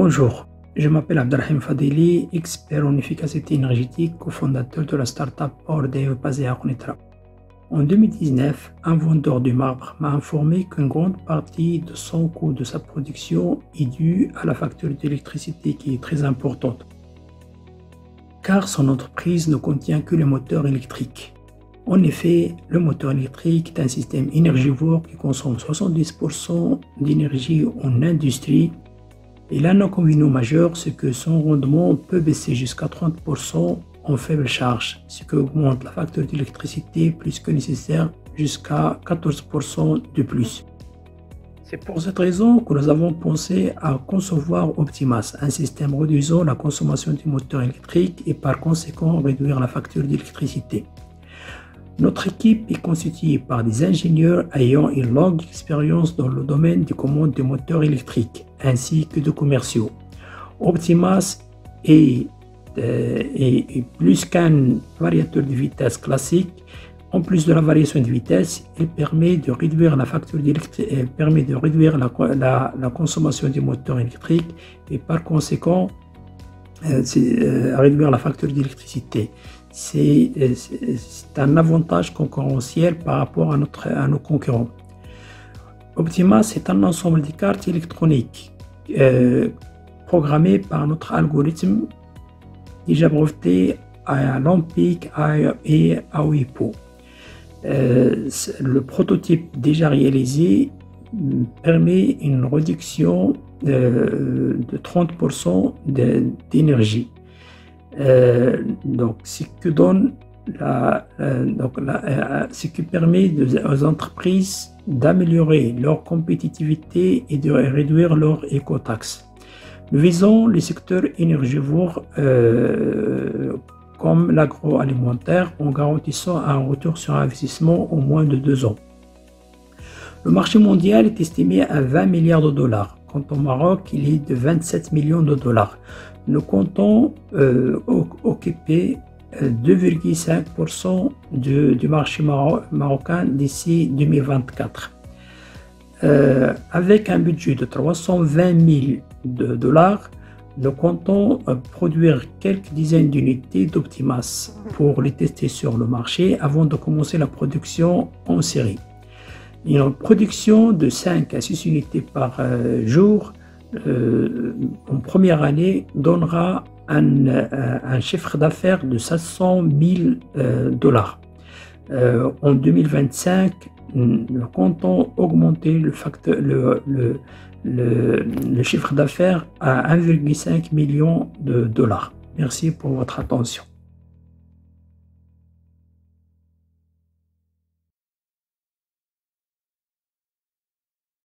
Bonjour, je m'appelle Abdelrahim Fadeli, expert en efficacité énergétique, cofondateur de la startup PowerDev basée à Kounitra. En 2019, un vendeur de marbre m'a informé qu'une grande partie de son coût de sa production est due à la facture d'électricité qui est très importante, car son entreprise ne contient que les moteurs électriques. En effet, le moteur électrique est un système énergivore qui consomme 70% d'énergie en industrie. Et l'inconvénient majeur, c'est que son rendement peut baisser jusqu'à 30% en faible charge, ce qui augmente la facture d'électricité plus que nécessaire jusqu'à 14% de plus. C'est pour cette raison que nous avons pensé à concevoir Optimas, un système réduisant la consommation du moteur électrique et par conséquent réduire la facture d'électricité. Notre équipe est constituée par des ingénieurs ayant une longue expérience dans le domaine des commandes de moteurs électriques, ainsi que de commerciaux. Optimas est plus qu'un variateur de vitesse classique. En plus de la variation de vitesse, il permet de réduire la facture d'électricité, permet de réduire la consommation du moteur électrique et par conséquent réduire la facture d'électricité. C'est un avantage concurrentiel par rapport à nos concurrents. Optimas est un ensemble de cartes électroniques programmées par notre algorithme déjà breveté à l'Ampik et à WIPO. Le prototype déjà réalisé permet une réduction de 30% d'énergie. Donc, ce qui permet aux entreprises d'améliorer leur compétitivité et de réduire leurs écotaxes. Nous visons les secteurs énergivores comme l'agroalimentaire en garantissant un retour sur investissement en moins de 2 ans. Le marché mondial est estimé à 20 milliards de dollars. Quant au Maroc, il est de 27 millions de dollars. Nous comptons occuper 2,5% du marché marocain d'ici 2024. Avec un budget de 320 000 dollars, nous comptons produire quelques dizaines d'unités d'Optimas pour les tester sur le marché avant de commencer la production en série. Une production de 5 à 6 unités par jour en première année donnera un chiffre d'affaires de 700 000 dollars. En 2025, nous comptons augmenter le chiffre d'affaires à 1,5 million de dollars. Merci pour votre attention.